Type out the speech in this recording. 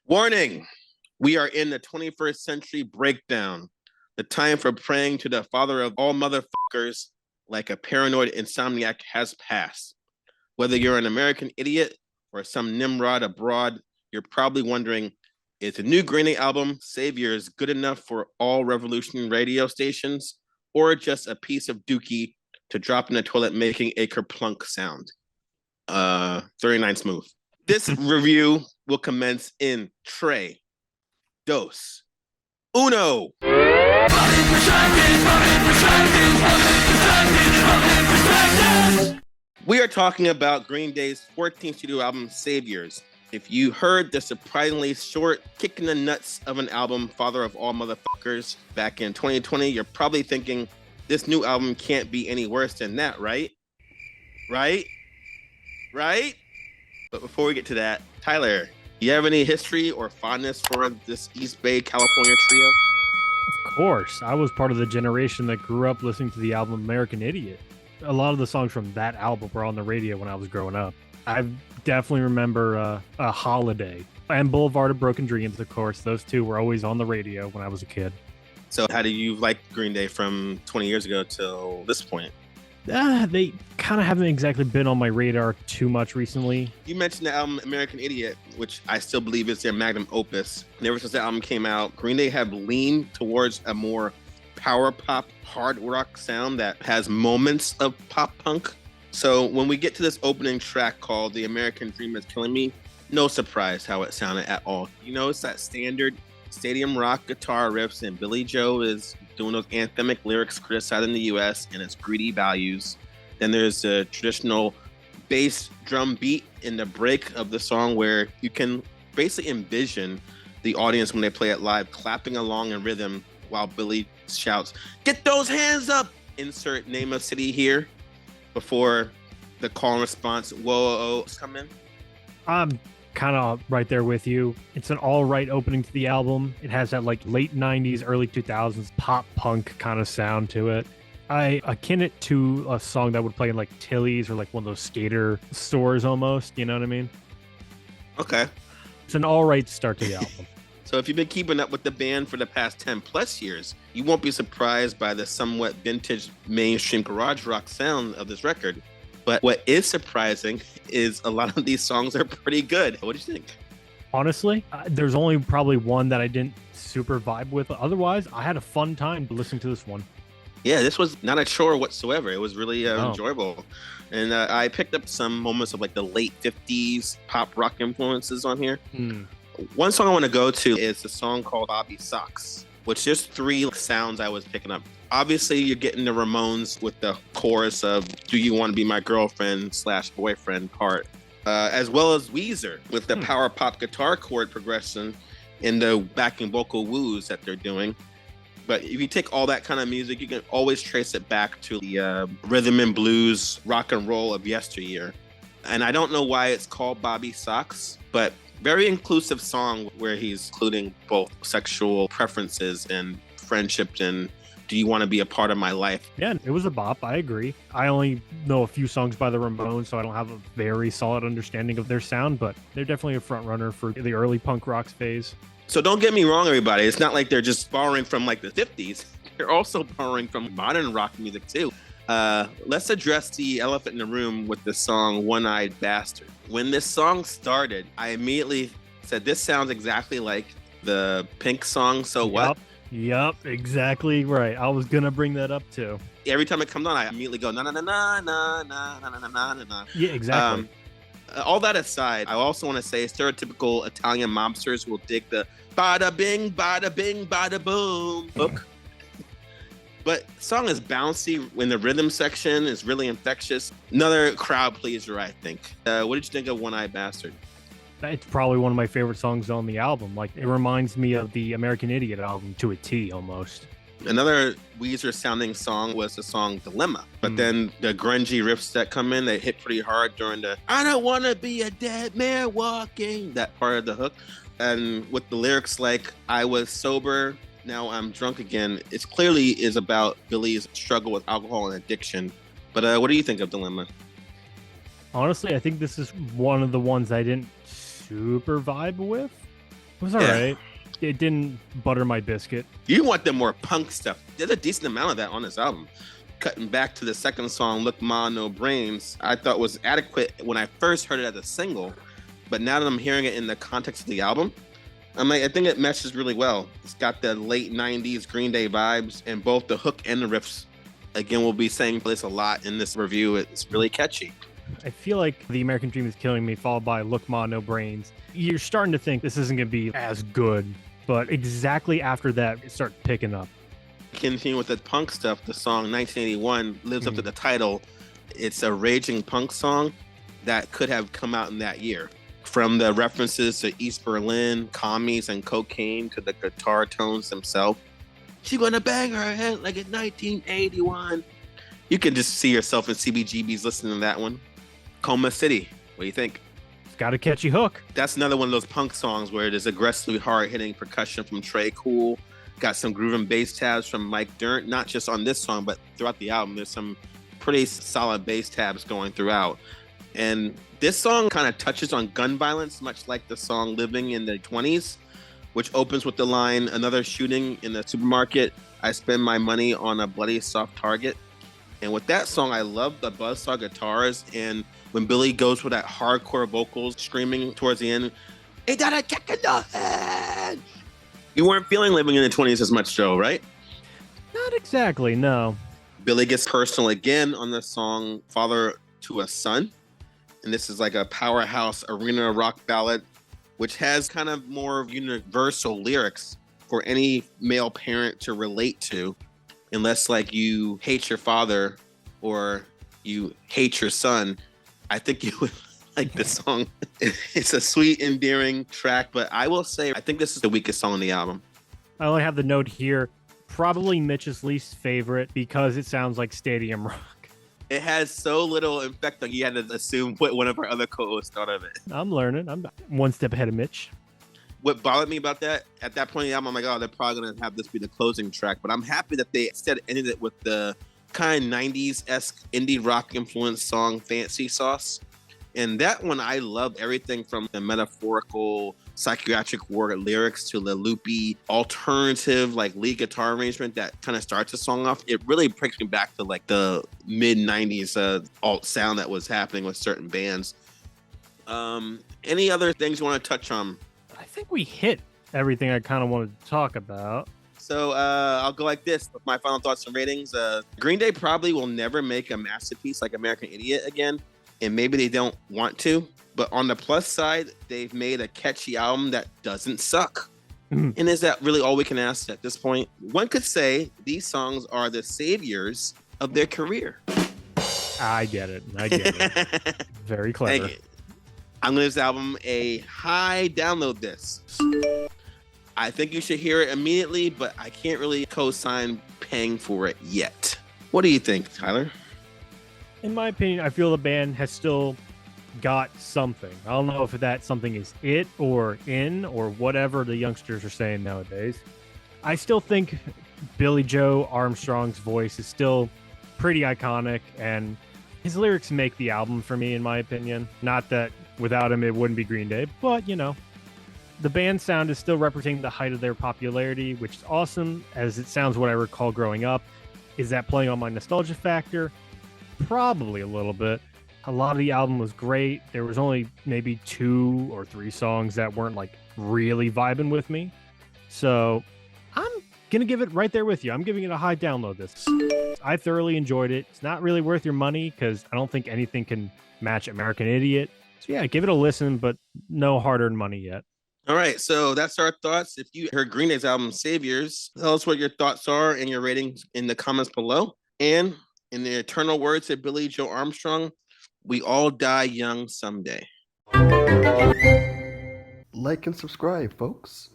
Warning, we are in the 21st century breakdown. The time for praying to the father of all motherfuckers like a paranoid insomniac has passed. Whether you're an American idiot or some Nimrod abroad, you're probably wondering, is the new Green Day album, Saviors, good enough for all revolution radio stations, or just a piece of dookie to drop in the toilet making a kerplunk sound? 39 Smooth. This review will commence in Tre, Dos, Uno. We are talking about Green Day's 14th studio album, Saviors. If you heard the surprisingly short kick in the nuts of an album, Father of All Motherfuckers, back in 2020, you're probably thinking, this new album can't be any worse than that, right? Right? But before we get to that, Tyler, you have any history or fondness for this East Bay, California trio? Of course. I was part of the generation that grew up listening to the album American Idiot. A lot of the songs from that album were on the radio when I was growing up. I definitely remember a Holiday and Boulevard of Broken Dreams, of course. Those two were always on the radio when I was a kid. So how do you like Green Day from 20 years ago till this point? They kind of haven't exactly been on my radar too much recently. You mentioned the album American Idiot, which I still believe is their magnum opus. And ever since the album came out, Green Day have leaned towards a more power pop, hard rock sound that has moments of pop punk. So when we get to this opening track called The American Dream Is Killing Me, no surprise how it sounded at all. You know, it's that standard stadium rock guitar riffs, and Billy Joe is doing those anthemic lyrics criticizing the U.S. and its greedy values. Then there's a traditional bass drum beat in the break of the song where you can basically envision the audience when they play it live clapping along in rhythm while Billy shouts, "Get those hands up!" Insert name of city here before the call and response, whoa, come in. I'm kind of right there with you. It's an all right opening to the album. It has that like late 90s, early 2000s pop punk kind of sound to it. I akin it to a song that would play in like Tilly's or like one of those skater stores almost. You know what I mean? Okay. It's an all right start to the album. So if you've been keeping up with the band for the past 10 plus years, you won't be surprised by the somewhat vintage mainstream garage rock sound of this record. But what is surprising is a lot of these songs are pretty good. What do you think? Honestly, there's only probably one that I didn't super vibe with. Otherwise, I had a fun time listening to this one. Yeah, this was not a chore whatsoever. It was really enjoyable. And I picked up some moments of like the late 50s pop rock influences on here. One song I want to go to is the song called Bobby Socks, which there's three sounds I was picking up. Obviously, you're getting the Ramones with the chorus of "Do You Want to Be My Girlfriend / Boyfriend" part, as well as Weezer with the power pop guitar chord progression and the backing vocal woos that they're doing. But if you take all that kind of music, you can always trace it back to the rhythm and blues rock and roll of yesteryear. And I don't know why it's called Bobby Socks, but very inclusive song where he's including both sexual preferences and friendship and do you want to be a part of my life? Yeah, it was a bop. I agree. I only know a few songs by the Ramones, so I don't have a very solid understanding of their sound, but they're definitely a front runner for the early punk rock phase. So don't get me wrong, everybody. It's not like they're just borrowing from like the 50s. They're also borrowing from modern rock music too. Let's address the elephant in the room with the song One-Eyed Bastard. When this song started, I immediately said, this sounds exactly like the Pink song, So What? Yep, exactly right. I was going to bring that up too. Every time it comes on, I immediately go, na na na na na na na na na na. Yeah, exactly. All that aside, I also want to say stereotypical Italian mobsters will dig the bada bing, bada boom hook. But the song is bouncy when the rhythm section is really infectious. Another crowd pleaser, I think. What did you think of One-Eyed Bastard? It's probably one of my favorite songs on the album. Like, it reminds me of the American Idiot album to a T almost. Another Weezer sounding song was the song Dilemma. But then the grungy riffs that come in, they hit pretty hard during the I don't want to be a dead man walking, that part of the hook. And with the lyrics like I was sober, now I'm drunk again, it clearly is about Billy's struggle with alcohol and addiction. But what do you think of Dilemma? Honestly, I think this is one of the ones I didn't super vibe with. It was all right. It didn't butter my biscuit. You want the more punk stuff. There's a decent amount of that on this album. Cutting back to the second song, Look Ma No Brains, I thought was adequate when I first heard it as a single, but now that I'm hearing it in the context of the album, I think it meshes really well. It's got the late 90s Green Day vibes, and both the hook and the riffs. Again, we'll be saying this a lot in this review. It's really catchy. I feel like The American Dream is Killing Me, followed by Look Ma No Brains. You're starting to think this isn't going to be as good, but exactly after that, it starts picking up. Continuing with the punk stuff, the song 1981 lives up to the title. It's a raging punk song that could have come out in that year. From the references to East Berlin, commies, and cocaine to the guitar tones themselves. She's gonna bang her head like in 1981. You can just see yourself in CBGBs listening to that one. Coma City, what do you think? It's got a catchy hook. That's another one of those punk songs where there's aggressively hard-hitting percussion from Trey Cool. Got some groove and bass tabs from Mike Dirnt, not just on this song, but throughout the album. There's some pretty solid bass tabs going throughout. And this song kind of touches on gun violence, much like the song Living in the 20s, which opens with the line, another shooting in the supermarket. I spend my money on a bloody soft target. And with that song, I love the buzzsaw guitars. And when Billy goes for that hardcore vocals screaming towards the end, it got a kick in the head. You weren't feeling Living in the 20s as much, Joe, right? Not exactly, no. Billy gets personal again on the song Father to a Son. And this is like a powerhouse arena rock ballad, which has kind of more universal lyrics for any male parent to relate to, unless like you hate your father or you hate your son. I think you would like this song. It's a sweet, endearing track, but I will say, I think this is the weakest song on the album. I only have the note here, probably Mitch's least favorite because it sounds like stadium rock. It has so little effect that you had to assume what one of our other co-hosts thought of it. I'm learning. I'm one step ahead of Mitch. What bothered me about that, at that point in the album, I'm like, oh, they're probably going to have this be the closing track. But I'm happy that they instead ended it with the kind of 90s-esque indie rock influenced song, Fancy Sauce. And that one, I love everything from the metaphorical psychiatric ward lyrics to the loopy alternative like lead guitar arrangement that kind of starts the song off. It really brings me back to like the mid 90s alt sound that was happening with certain bands. Any other things you want to touch on? I think we hit everything I kind of wanted to talk about. So I'll go like this with my final thoughts and ratings. Green Day probably will never make a masterpiece like American Idiot again, and maybe they don't want to. But on the plus side, they've made a catchy album that doesn't suck. And is that really all we can ask at this point? One could say these songs are the saviors of their career. I get it. Very clever. I'm going to give this album a high download this. I think you should hear it immediately, but I can't really co-sign paying for it yet. What do you think, Tyler? In my opinion, I feel the band has still got something. I don't know if that something is it or in or whatever the youngsters are saying nowadays. I still think Billy Joe Armstrong's voice is still pretty iconic, and his lyrics make the album for me, in my opinion. Not that without him it wouldn't be Green Day, but you know, the band sound is still representing the height of their popularity, which is awesome, as it sounds what I recall growing up. Is that playing on my nostalgia factor? Probably a little bit. A lot of the album was great. There was only maybe 2 or 3 songs that weren't like really vibing with me. So I'm going to give it right there with you. I'm giving it a high download this. I thoroughly enjoyed it. It's not really worth your money because I don't think anything can match American Idiot. So yeah, give it a listen, but no hard-earned money yet. All right, so that's our thoughts. If you heard Green Day's album Saviors, tell us what your thoughts are and your ratings in the comments below. And in the eternal words of Billy Joe Armstrong, we all die young someday. Like and subscribe, folks.